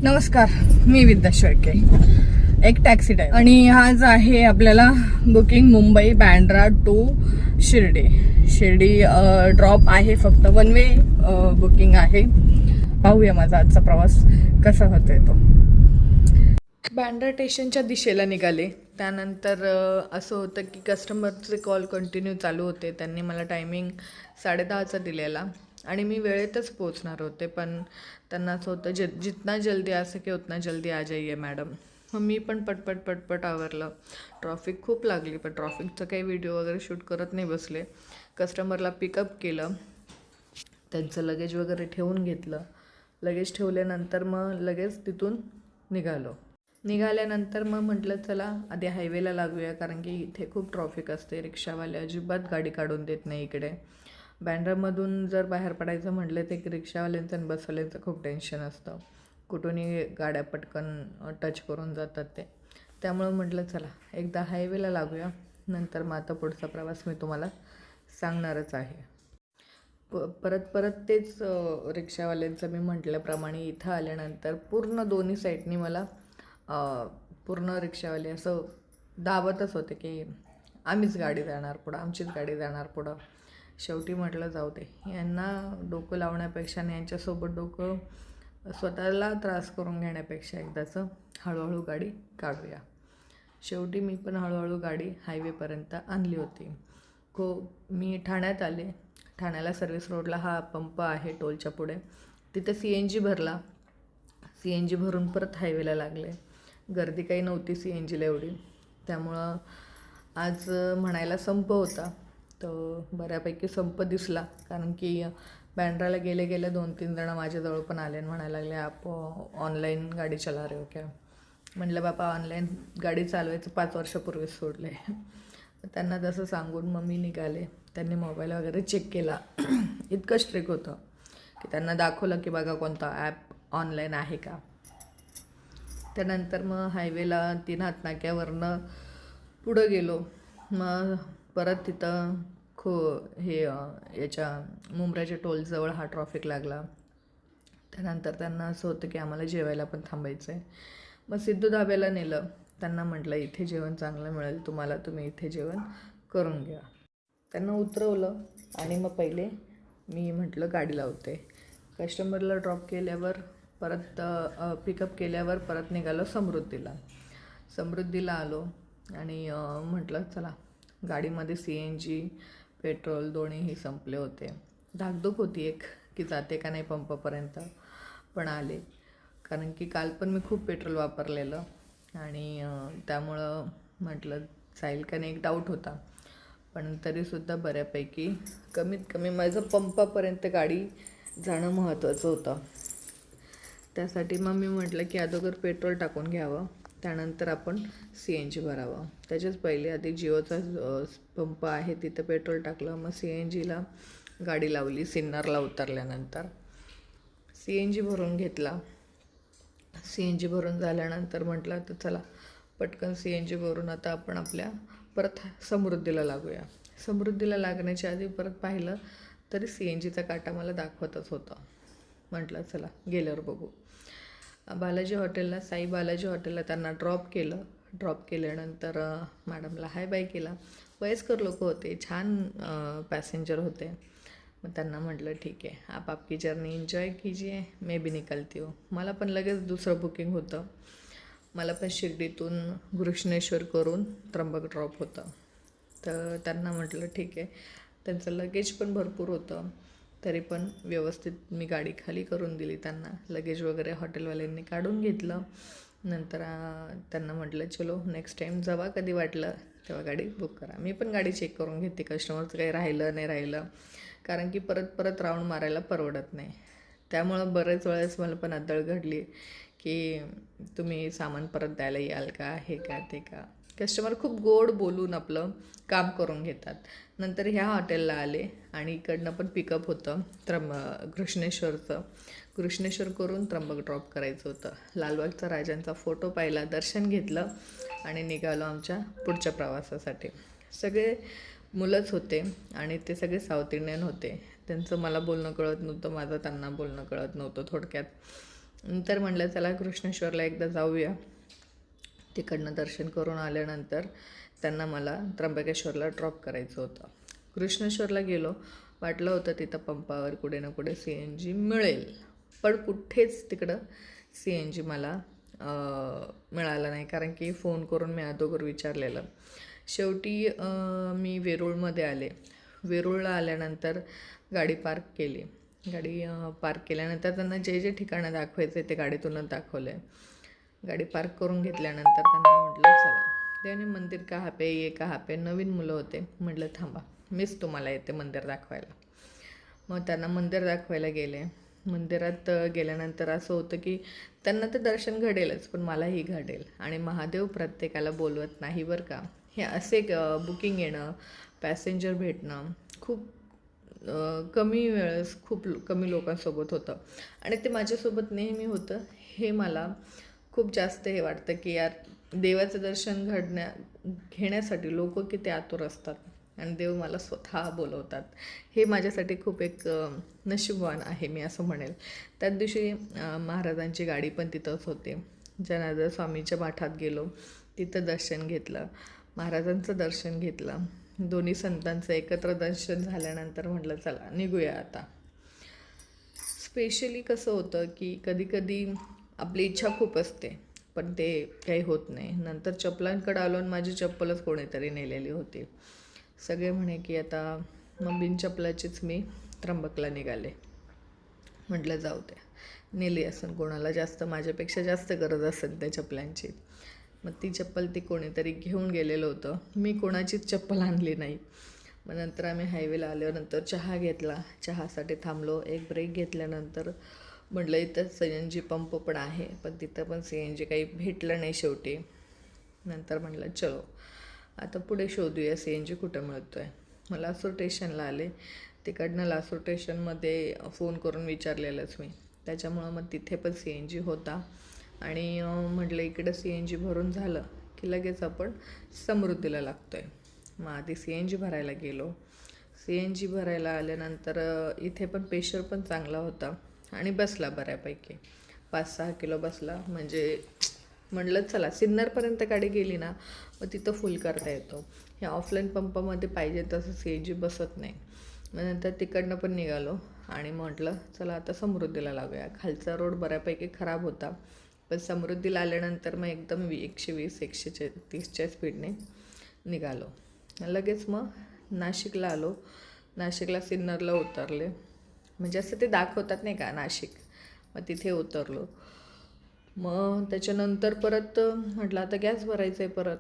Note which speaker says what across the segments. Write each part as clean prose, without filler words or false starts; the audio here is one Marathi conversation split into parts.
Speaker 1: नमस्कार, मी विद्या शेळके, एक टॅक्सी ड्रायव्हर. आणि आज आहे आपल्याला booking Mumbai Bandra to Shirdi drop आहे, फक्त वन वे बुकिंग आहे. पाहूया माझा आजचा प्रवास कसा होतोय तो. बँड्रा स्टेशनच्या दिशेला निघाले. त्यानंतर असं होतं की कस्टमरचे कॉल कंटिन्यू चालू होते. त्यांनी मला टायमिंग 10:30चा दिलेला आणि मी वेळेतच पोचणार होते, पण त्यांना असं होतं जितना जल्दी आ सके उतना जल्दी आ जाइए मॅडम. मग मी पण पटपट आवरलं. ट्रॉफिक खूप लागली, पण ट्रॉफिकचं काही व्हिडिओ वगैरे शूट करत नाही बसले. कस्टमरला पिकअप केलं, त्यांचं लगेज वगैरे ठेवून घेतलं. लगेज ठेवल्यानंतर मग लगेच तिथून निघाल्यानंतर मग म्हटलं चला आधी हायवेला लागूया, कारण की इथे खूप ट्रॉफिक असते. रिक्षावाले अजिबात गाडी काढून देत नाही इकडे. बँड्रामधून जर बाहेर पडायचं म्हटलं ते रिक्षावाल्यांचं आणि बसवाल्यांचं खूप टेन्शन असतं. कुठूनही गाड्या पटकन टच करून जातात ते. त्यामुळं म्हटलं चला एकदा हायवेला लागूया, नंतर मग आता पुढचा प्रवास मी तुम्हाला सांगणारच आहे. परत तेच रिक्षावाल्यांचं मी म्हटल्याप्रमाणे इथं आल्यानंतर पूर्ण दोन्ही साईडनी मला पूर्ण रिक्षावाले असं दाबतच होते की आम्हीच गाडी जाणार पुढं, आमचीच गाडी जाणार पुढं. शेवटी म्हटलं जाऊ दे, यांना डोकं लावण्यापेक्षा आणि यांच्यासोबत डोकं स्वतःला त्रास करून घेण्यापेक्षा एकदाचं हळूहळू गाडी काढूया. शेवटी मी पण हळूहळू गाडी हायवेपर्यंत आणली होती. मी ठाण्यात आले. ठाण्याला सर्व्हिस रोडला हा पंप आहे टोलच्या पुढे, तिथे CNG भरला. CNG भरून परत हायवेला लागले. गर्दी काही नव्हती CNGला एवढी, त्यामुळं आज म्हणायला संप होता. तर बऱ्यापैकी संप दिसला, कारण की बँड्राला गेले 2-3 जण माझ्याजवळ पण आले आणि म्हणायला लागले आप ऑनलाईन गाडी चला रहे हो क्या. म्हटलं बाबा ऑनलाईन गाडी चालवायचं 5 वर्षापूर्वीच सोडले. त्यांना तसं सांगून मग मी निघाले. त्यांनी मोबाईल वगैरे चेक केला. इतकं स्ट्रिक्ट होतं की त्यांना दाखवलं की बघा कोणता ॲप ऑनलाईन आहे का. त्यानंतर मग हायवेला 3 हातनाक्यावरनं पुढं गेलो. मग परत तिथं याच्या मुंब्र्याच्या टोलजवळ हा ट्रॉफिक लागला. त्यानंतर त्यांना असं होतं की आम्हाला जेवायला पण थांबायचं आहे. मग सिद्धू धाब्याला नेलं. त्यांना म्हटलं इथे जेवण चांगलं मिळेल तुम्हाला, तुम्ही इथे जेवण करून घ्या. त्यांना उतरवलं आणि मग पहिले मी म्हटलं गाडी लावते. कस्टमरला ड्रॉप केल्यावर परत पिकअप केल्यावर परत निघालो समृद्धीला आलो आणि म्हटलं चला गाडीमध्ये CNG पेट्रोल दोन्हीही संपले होते. धाकधूक होती एक की जाते का नाही पंपापर्यंत, पण आले. कारण की काल पण मी खूप पेट्रोल वापरलेलं आणि त्यामुळं म्हटलं जाईल का नाही एक डाऊट होता, पण तरीसुद्धा बऱ्यापैकी कमीत कमी माझं पंपापर्यंत गाडी जाणं महत्त्वाचं होतं. त्यासाठी मग मी म्हटलं की अगोदर पेट्रोल टाकून घ्यावं, त्यानंतर आपण CNG भरावं. त्याच्याच पहिले आधी जिओचा पंप आहे तिथं पेट्रोल टाकलं, मग CNGला गाडी लावली. सिन्नरला उतरल्यानंतर CNG भरून घेतला. CNG भरून झाल्यानंतर म्हटलं तर चला पटकन CNG भरून आता आपण आपल्या परत समृद्धीला लागूया. समृद्धीला लागण्याच्या आधी परत पाहिलं तरी CNGचा काटा मला दाखवतच होता. म्हटलं चला गेल्यावर बघू. साई बालाजी हॉटेलला त्यांना ड्रॉप केल्यानंतर मॅडमला हाय बाय केला. वयस्कर लोक होते, छान पॅसेंजर होते. मग त्यांना म्हटलं ठीक आहे, आप आपकी जर्नी एन्जॉय कीजिए, मैं भी निकलती हूँ. मला पण लगेच दुसरं बुकिंग होतं. मला पण शिर्डीतून घृष्णेश्वर करून त्र्यंबक ड्रॉप होतं. तर त्यांना म्हटलं ठीक आहे. त्यांचं लगेज पण भरपूर होतं, तरी पण व्यवस्थित मी गाडी खाली करून दिली त्यांना. लगेज वगैरे हॉटेलवाल्यांनी काढून घेतलं. नंतर त्यांना म्हटलं चलो नेक्स्ट टाईम जेव्हा कधी वाटलं तेव्हा गाडी बुक करा. मी पण गाडी चेक करून घेते कस्टमरचं काही नाही राहिलं, कारण की परत राऊंड मारायला परवडत नाही. त्यामुळं बरेच वेळेस मला पण अद्दळ घडली की तुम्ही सामान परत द्यायला याल का, हे का ते का. कस्टमर खूप गोड बोलून आपलं काम करून घेतात. नंतर ह्या हॉटेलला आले आणि इकडनं पण पिकअप होतं घृष्णेश्वर करून त्र्यंबक ड्रॉप करायचं होतं. लालबागचा राजांचा फोटो पाहिला, दर्शन घेतलं आणि निघालो आमच्या पुढच्या प्रवासासाठी. सगळे मुलंच होते आणि ते सगळे साऊथ इंडियन होते. त्यांचं मला बोलणं कळत नव्हतं, माझं त्यांना बोलणं कळत नव्हतं. थोडक्यात नंतर म्हटलं चला कृष्णेश्वरला एकदा जाऊया. तिकडनं दर्शन करून आल्यानंतर त्यांना मला त्र्यंबकेश्वरला ड्रॉप करायचं होतं. कृष्णेश्वरला गेलो, वाटलं होतं तिथं पंपावर कुठे ना कुठे CNG मिळेल, पण कुठेच तिकडं CNG मला मिळालं नाही, कारण की फोन करून मी अगोदर विचारलेलं. शेवटी मी वेरूळमध्ये आले. वेरूळला आल्यानंतर गाडी पार्क केली. गाडी पार्क केल्यानंतर त्यांना जे जे ठिकाणं दाखवायचे ते गाडीतूनच दाखवले. गाडी पार्क करून घेतल्यानंतर त्यांना म्हटलं चला, त्याने मंदिर कहाँ पे, ये कहाँ पे. नवीन मुलं होते. म्हटलं थांबा, मीच तुम्हाला येते मंदिर दाखवायला. मग त्यांना मंदिर दाखवायला गेले. मंदिरात गेल्यानंतर असं होतं की त्यांना ते दर्शन घडेलच, पण मलाही घडेल. आणि महादेव प्रत्येकाला बोलवत नाही बरं का. हे असे बुकिंग येणं, पॅसेंजर भेटणं खूप कमी वेळेस खूप कमी लोकांसोबत होतं, आणि ते माझ्यासोबत नेहमी होतं. हे मला खूप जास्त हे वाटतं की यार, देवाचं दर्शन घेण्यासाठी लोक किती आतुर असतात, आणि देव मला स्वतः बोलवतात. हे माझ्यासाठी खूप एक नशीबवान आहे मी असं म्हणेल. त्याच दिवशी महाराजांची गाडी पण तिथंच होती. जनार्दन स्वामीच्या मठात गेलो, तिथं दर्शन घेतलं, महाराजांचं दर्शन घेतलं. दोन्ही संतांचं एकत्र दर्शन झाल्यानंतर म्हटलं चला निघूया आता. स्पेशली कसं होतं की कधीकधी आपली इच्छा खूप असते, पण ते काही होत नाही. नंतर चपलांकडे आलो आणि माझी चप्पलच कोणीतरी नेलेली होती. सगळे म्हणे की आता मग बिन चपलाचीच मी त्र्यंबकला निघाले. म्हटलं जाऊ द्या, नेली असेल कोणाला जास्त, माझ्यापेक्षा जास्त गरज असेल त्या चपलांची. मग ती चप्पल ती कोणीतरी घेऊन गेलेलं होतं. मी कोणाचीच चप्पल आणली नाही. मग नंतर आम्ही हायवेला आल्यानंतर चहा घेतला. चहासाठी थांबलो. एक ब्रेक घेतल्यानंतर म्हटलं इथं CNG पंप पण आहे, पण तिथं पण CNG काही भेटलं नाही शेवटी. नंतर म्हटलं चलो आता पुढे शोधूया CNG कुठं मिळतो आहे. मग लासूर स्टेशनला आले. तिकडनं लासूर स्टेशनमध्ये फोन करून विचारलेलंच मी, त्याच्यामुळं मग तिथे पण CNG होता. आणि म्हटलं इकडं CNG भरून झालं की लगेच आपण समृद्धीला लागतो आहे. मग आधी CNG भरायला गेलो. CNG भरायला आल्यानंतर इथे पण प्रेशर पण चांगला होता आणि बसला बऱ्यापैकी, 5-6 किलो बसला. म्हणजे म्हटलं चला सिन्नरपर्यंत गाडी गेली ना, मग तिथं फुल करता येतो. ह्या ऑफलाईन पंपामध्ये पाहिजे तसं CNG बसत नाही. मग नंतर तिकडनं पण निघालो आणि म्हटलं चला आता समृद्धीला लागूया. खालचा रोड बऱ्यापैकी खराब होता, पण समृद्धीला आल्यानंतर मग एकदम 120-130च्या स्पीडने निघालो. लगेच मग नाशिकला आलो. नाशिकला सिन्नरला उतरले, म्हणजे असं ते दाखवतात नाही का नाशिक, मग तिथे उतरलो. मग त्याच्यानंतर परत म्हटलं आता गॅस भरायचं आहे परत.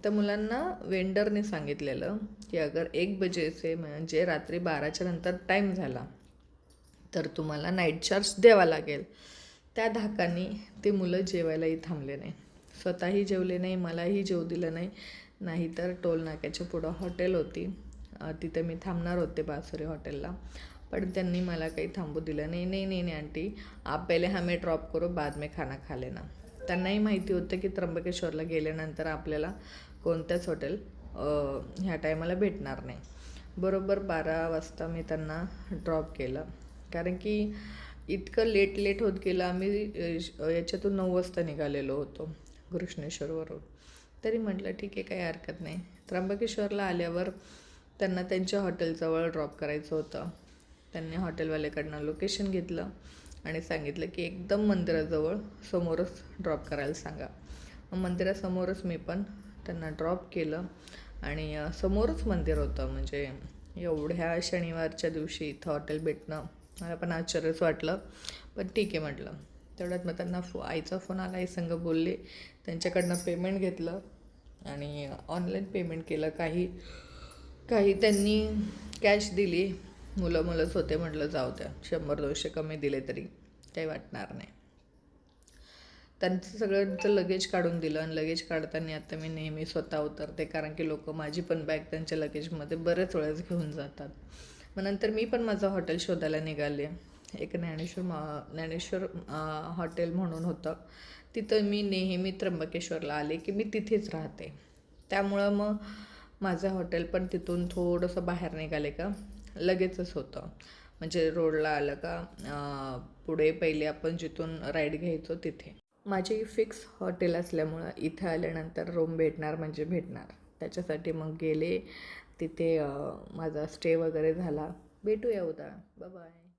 Speaker 1: तर मुलांना वेंडरने सांगितलेलं की अगर 1 बजेचे म्हणजे रात्री 12च्या नंतर टाईम झाला तर तुम्हाला नाईट चार्ज द्यावा लागेल. त्या धाकाने ते मुलं जेवायलाही थांबले नाही, स्वतःही जेवले नाही, मलाही जेवू दिलं नाही. नाहीतर टोल नाक्याच्या पुढं हॉटेल होती, तिथे मी थांबणार होते बासुरी हॉटेलला, पण त्यांनी मला काही थांबू दिलं नाही. नाही नाही नाही आंटी, आप पहिले हमें ड्रॉप करो, बाद में खाना खा लेना. त्यांनाही माहिती होतं की त्र्यंबकेश्वरला गेल्यानंतर आपल्याला कोणत्याच हॉटेल ह्या टायमाला भेटणार नाही. बरोबर 12 वाजता मी त्यांना ड्रॉप केलं, कारण की इतकं लेट होत गेलं. आम्ही याच्यातून 9 वाजता निघालेलो होतो कृष्णेश्वरवरून. तरी म्हटलं ठीक आहे, काही हरकत नाही. त्र्यंबकेश्वरला आल्यावर त्यांना त्यांच्या हॉटेलजवळ ड्रॉप करायचं होतं. त्यांनी हॉटेलवाल्याकडनं लोकेशन घेतलं आणि सांगितलं की एकदम मंदिराजवळ समोरच ड्रॉप करायला सांगा. मग मंदिरासमोरच मी पण त्यांना ड्रॉप केलं आणि समोरच मंदिर होतं. म्हणजे एवढ्या शनिवारच्या दिवशी इथं हॉटेल भेटणं मला पण आश्चर्यच वाटलं, पण ठीक आहे म्हटलं. तेवढ्यात मग त्यांना आईचा फोन आला, आई संग बोलले, त्यांच्याकडनं पेमेंट घेतलं आणि ऑनलाईन पेमेंट केलं. काही त्यांनी कॅश दिली. मुलंच होते, म्हटलं जाऊ द्या, 100-200 कमी दिले तरी काही वाटणार नाही. त्यांचं सगळ्यांचं लगेज काढून दिलं आणि लगेज काढताना आता मी नेहमी स्वतः उतरते, कारण की लोक माझी पण बॅग त्यांच्या लगेजमध्ये बरेच वेळेस घेऊन जातात. मग नंतर मी पण माझं हॉटेल शोधायला निघाले. एक ज्ञानेश्वर हॉटेल म्हणून होतं, तिथं मी नेहमी त्र्यंबकेश्वरला आले की मी तिथेच राहते. त्यामुळं मग माझं हॉटेल पण तिथून थोडंसं बाहेर निघाले का लगेचच होतं. म्हणजे रोडला आलं का पुढे पहिले आपण जिथून राईड घ्यायचो तिथे. माझी फिक्स हॉटेल असल्यामुळं इथं आल्यानंतर रूम भेटणार म्हणजे भेटणार. त्याच्यासाठी मग गेले तिथे, माझा स्टे वगैरे झाला. भेटूया उद्या. Bye bye.